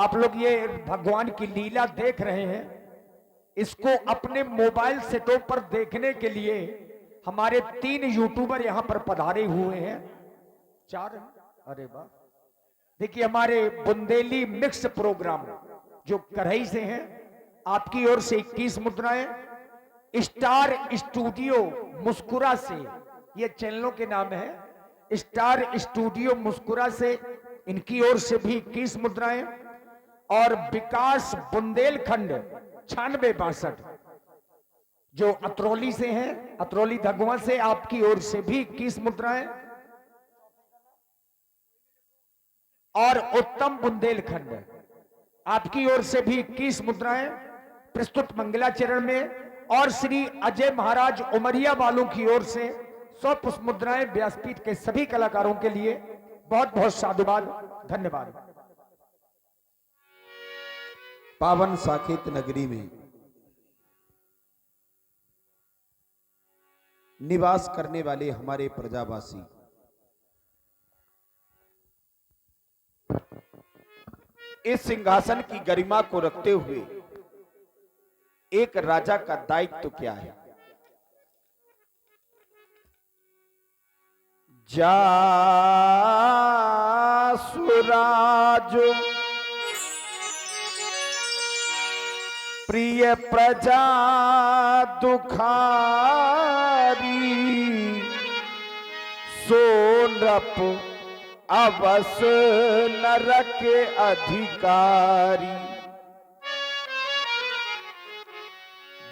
आप लोग ये भगवान की लीला देख रहे हैं, इसको अपने मोबाइल सेटों पर देखने के लिए हमारे 3 यूट्यूबर यहां पर पधारे हुए हैं। 4, अरे वाह। देखिए हमारे बुंदेली मिक्स प्रोग्राम जो कढ़ई से हैं, आपकी ओर से 21 मुद्राएं, स्टार स्टूडियो मुस्कुरा से, ये चैनलों के नाम है, स्टार स्टूडियो मुस्कुरा से इनकी ओर से भी 21 मुद्राएं, और विकास बुंदेलखंड 9662 जो अतरौली से हैं, अतरौली धगवा से, आपकी ओर से भी 21 मुद्राएं, और उत्तम बुंदेलखंड आपकी ओर से भी 21 मुद्राएं प्रस्तुत मंगलाचरण में, और श्री अजय महाराज उमरिया वालों की ओर से 100 पुष्प मुद्राएं व्यासपीठ के सभी कलाकारों के लिए बहुत बहुत साधुवाद, धन्यवाद। पावन साकेत नगरी में निवास करने वाले हमारे प्रजावासी इस सिंहासन की गरिमा को रखते हुए एक राजा का दायित्व क्या है? जासुराज प्रिय प्रजा दुखारी, सोनरप अवस नरक अधिकारी।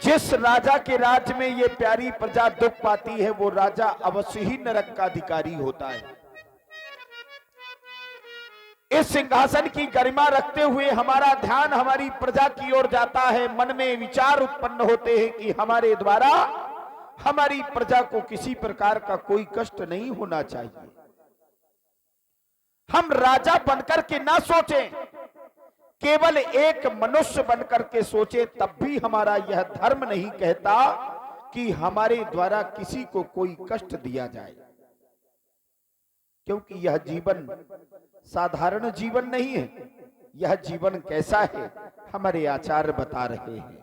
जिस राजा के राज्य में ये प्यारी प्रजा दुख पाती है, वो राजा अवश्य ही नरक का अधिकारी होता है। इस सिंहासन की गरिमा रखते हुए हमारा ध्यान हमारी प्रजा की ओर जाता है। मन में विचार उत्पन्न होते हैं कि हमारे द्वारा हमारी प्रजा को किसी प्रकार का कोई कष्ट नहीं होना चाहिए। हम राजा बनकर के ना सोचें, केवल एक मनुष्य बनकर के सोचे, तब भी हमारा यह धर्म नहीं कहता कि हमारे द्वारा किसी को कोई कष्ट दिया जाए, क्योंकि यह जीवन साधारण जीवन नहीं है। यह जीवन कैसा है हमारे आचार्य बता रहे हैं।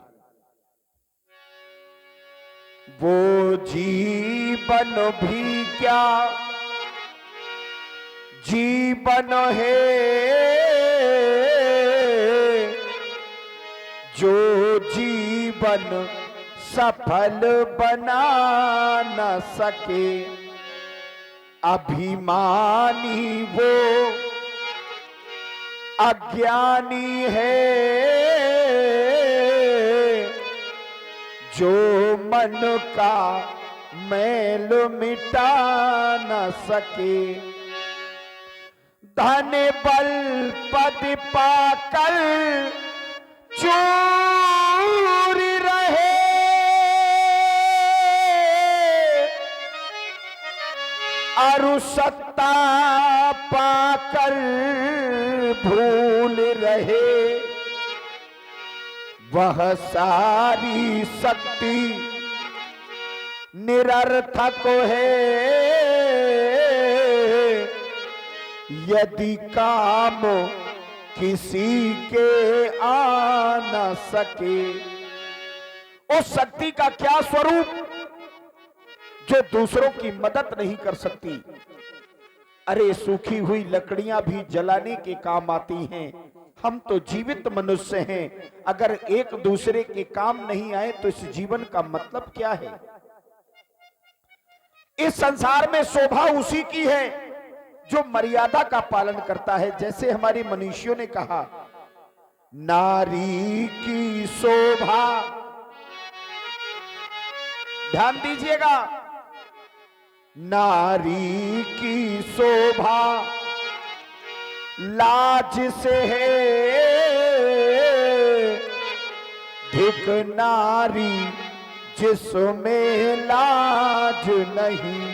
वो जीवन भी क्या जीवन है, जो जीवन सफल बना न सके। अभिमानी वो अज्ञानी है, जो मन का मैल मिटा न सके। धन बल पद पाकर चूर रहे, अरु सत्ता पाकर भूल रहे। वह सारी शक्ति निरर्थक है, यदि काम किसी के आ न सके। उस शक्ति का क्या स्वरूप जो दूसरों की मदद नहीं कर सकती। अरे सूखी हुई लकड़ियां भी जलाने के काम आती हैं। हम तो जीवित मनुष्य हैं, अगर एक दूसरे के काम नहीं आए तो इस जीवन का मतलब क्या है। इस संसार में शोभा उसी की है जो मर्यादा का पालन करता है। जैसे हमारे मनीषियों ने कहा, नारी की शोभा, ध्यान दीजिएगा, नारी की शोभा लाज से है, धिक नारी जिसमें लाज नहीं।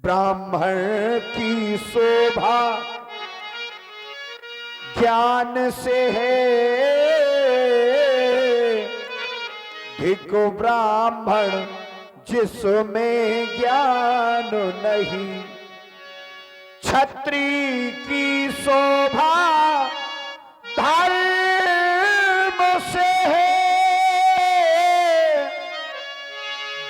ब्राह्मण की शोभा ज्ञान से है, धिक ब्राह्मण जिसमें ज्ञान नहीं। क्षत्रिय की शोभा धर्म से है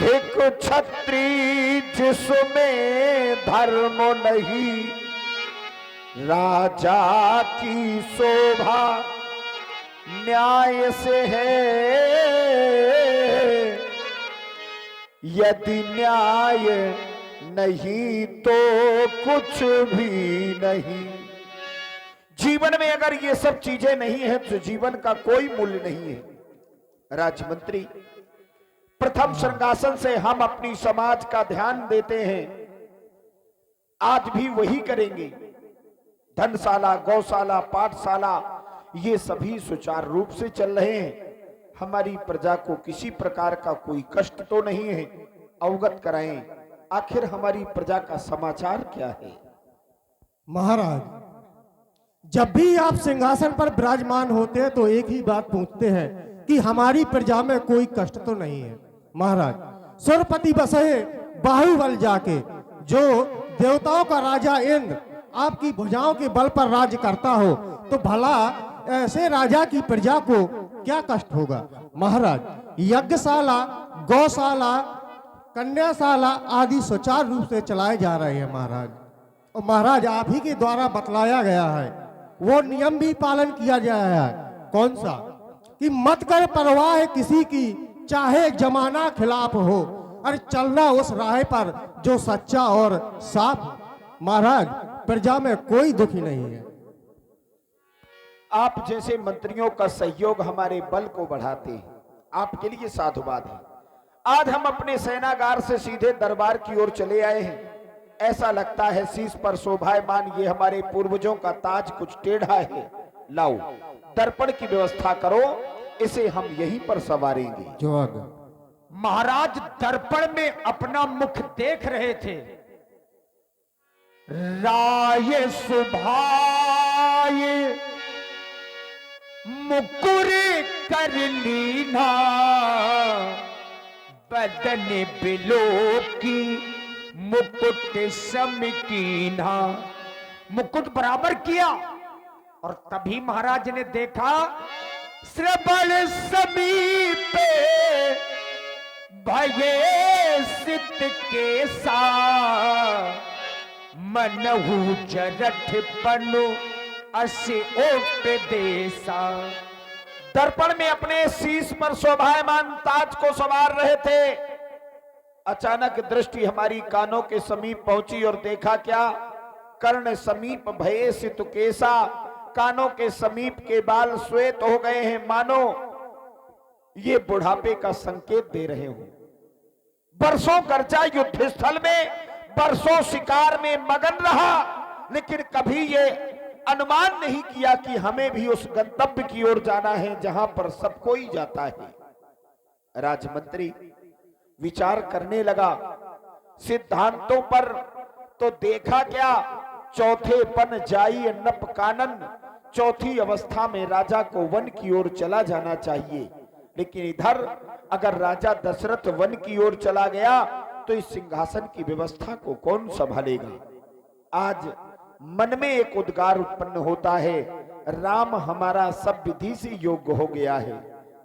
धिक छत्री जिसमें धर्म नहीं, राजा की शोभा न्याय से है, यदि न्याय नहीं तो कुछ भी नहीं। जीवन में अगर ये सब चीजें नहीं है तो जीवन का कोई मूल्य नहीं है। राजमंत्री, प्रथम सिंहासन से हम अपनी समाज का ध्यान देते हैं, आज भी वही करेंगे। धनशाला, गौशाला, पाठशाला ये सभी सुचारू रूप से चल रहे हैं। हमारी प्रजा को किसी प्रकार का कोई कष्ट तो नहीं है, अवगत कराएं आखिर हमारी प्रजा का समाचार क्या है। महाराज, जब भी आप सिंहासन पर विराजमान होते हैं तो एक ही बात पूछते हैं कि हमारी प्रजा में कोई कष्ट तो नहीं है। महाराज, सुरपति बसे बाहुबल जाके, जो देवताओं का राजा इंद्र आपकी भुजाओं के बल पर राज्य करता हो, तो भला ऐसे राजा की प्रजा को क्या कष्ट होगा। महाराज, यज्ञशाला, गौशाला, कन्याशाला आदि सुचारू रूप से चलाए जा रहे हैं। महाराज, और महाराज आप ही के द्वारा बतलाया गया है, वो नियम भी पालन किया गया है। कौन सा? कि मत कर परवाह किसी की, चाहे जमाना खिलाफ हो, और चलना उस राह पर जो सच्चा और साफ। महाराज, प्रजा में कोई दुखी नहीं है। आप जैसे मंत्रियों का सहयोग हमारे बल को बढ़ाते हैं, आपके लिए साधुवाद है। आज हम अपने सेनागार से सीधे दरबार की ओर चले आए हैं। ऐसा लगता है शीश पर शोभायमान ये हमारे पूर्वजों का ताज कुछ टेढ़ा है। लाओ, दर्पण की व्यवस्था करो, इसे हम यहीं पर संवारेंगे। जो आगे। महाराज दर्पण में अपना मुख देख रहे थे। राय सुभाय मुकुर कर लीना, बदन बिलो की मुकुट समकीना। मुकुट बराबर किया और तभी महाराज ने देखा श्रवण समीप भये सित के सा, मनहु जरठ पनु असी उपदेशा। दर्पण में अपने शीश पर शोभायमान ताज को संवार रहे थे। अचानक दृष्टि हमारी कानों के समीप पहुंची और देखा क्या? कर्ण समीप भये सित केसा, कानों के समीप के बाल श्वेत हो गए हैं, मानो ये बुढ़ापे का संकेत दे रहे हो। बरसों गर्जा युद्ध स्थल में, बरसों शिकार में मगन रहा, लेकिन कभी ये अनुमान नहीं किया कि हमें भी उस गंतव्य की ओर जाना है जहां पर सब कोई जाता है। राजमंत्री विचार करने लगा सिद्धांतों पर, तो देखा क्या? चौथे पन जाई नप कानन, चौथी अवस्था में राजा को वन की ओर चला जाना चाहिए। लेकिन इधर अगर राजा दशरथ वन की ओर चला गया तो इस सिंहासन की व्यवस्था को कौन संभालेगा? आज मन में एक उद्गार उत्पन्न होता है, राम हमारा सब विधि से योग्य हो गया है,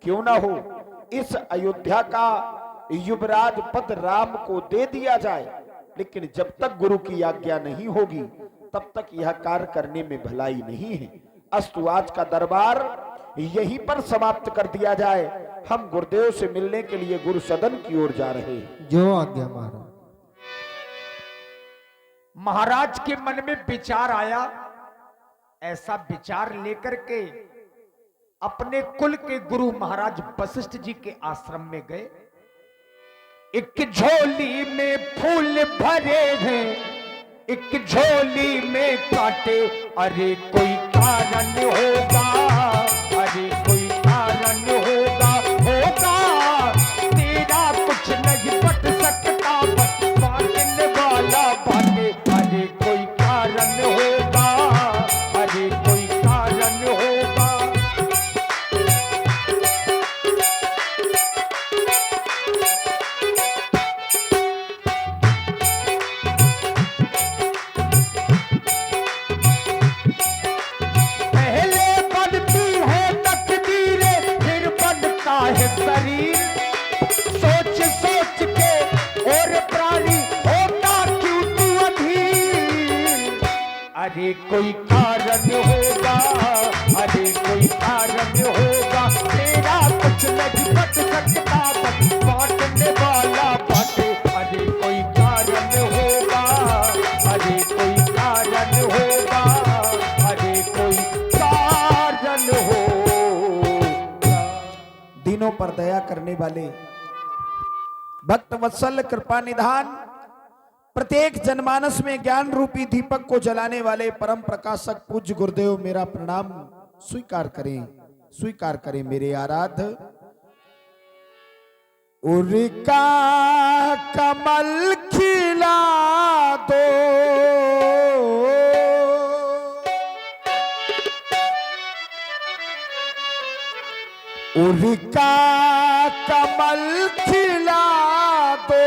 क्यों ना हो इस अयोध्या का युवराज पद राम को दे दिया जाए। लेकिन जब तक गुरु की आज्ञा नहीं होगी तब तक यह कार्य करने में भलाई नहीं है। अस्तु, आज का दरबार यहीं पर समाप्त कर दिया जाए। हम गुरुदेव से मिलने के लिए गुरु सदन की ओर जा रहे हैं। जो आज्ञा महाराज। महाराज के मन में विचार आया। ऐसा विचार लेकर के अपने कुल के गुरु महाराज वशिष्ठ जी के आश्रम में गए। एक झोली में फूल भरे हैं, एक झोली में कांटे, अरे कोई कारण होगा, अरे कोई कारण होगा, होगा तेरा कुछ नहीं बट सकता, बांटने वाला बाटे, अरे कोई कारण होगा, अरे कोई कारण होगा। पहले पद अरे कोई कारण होगा, अरे कोई कारण होगा, तेरा कुछ नहीं बच सकता, बस बांटने वाला बांटे। अरे कोई कारण होगा, अरे कोई कारण होगा, अरे कोई कारण होगा। दीनों पर दया करने वाले भक्त वत्सल कृपा निधान, प्रत्येक जनमानस में ज्ञान रूपी दीपक को जलाने वाले परम प्रकाशक पूज्य गुरुदेव मेरा प्रणाम स्वीकार करें, स्वीकार करें मेरे आराध्य। उनका कमल खिला दो, उनका कमल खिला दो,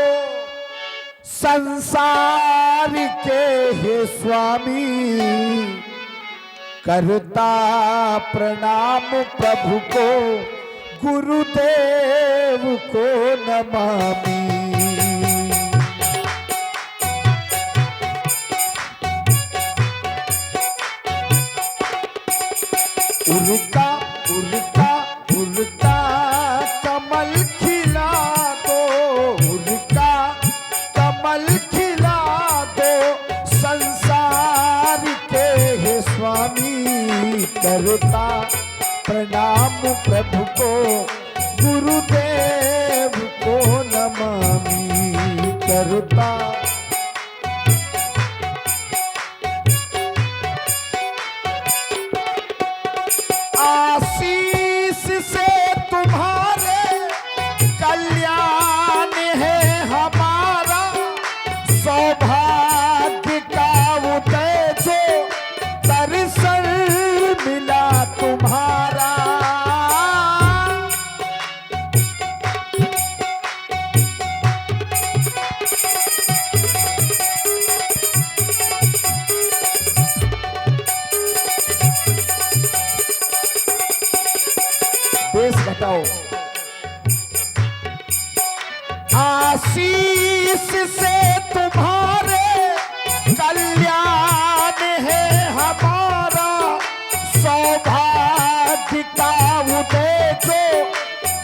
संसार के हे स्वामी, करता प्रणाम प्रभु को, गुरुदेव को नमामि। उनका उनका उनका कमल खिला दो, उनका कमल खिला दो, संसार के हे स्वामी, करता प्रणाम प्रभु को, गुरुदेव को नमामि। करता आशीष से तुम्हारे कल्याण है हमारा, सौभाग्य का उदय जो दर्शन मिला तुम्हारा। देश घटाओ। आशीष से तुम्हारे कल्याण है हमारा, सौभाग्य का उदय जो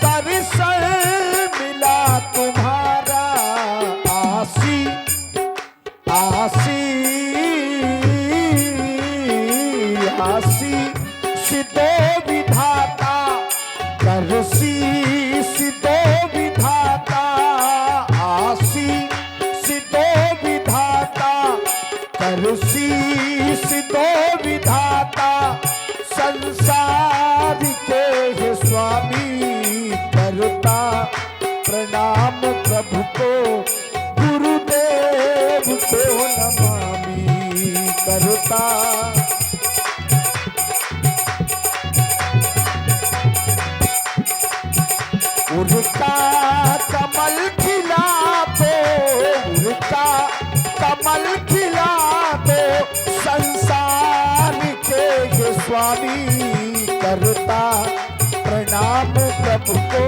दर्शन मिला तुम्हारा। आशी आशी आशी सिद्धो विधाता, करशीष दो विधाता, आशीष दो विधाता, करशीष दो विधाता, संसार के हे स्वामी, करता प्रणाम प्रभु को, गुरुदेव को नमामि। करता उनका कमल खिला दो, उनका कमल खिला दो, संसार के हे स्वामी, करता प्रणाम प्रभु को,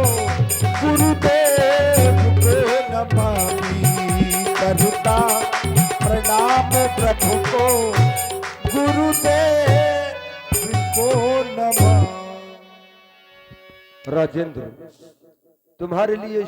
गुरुदेव को नमामि। करता प्रणाम प्रभु को, गुरुदेव को नमामि। राजेंद्र, तुम्हारे लिए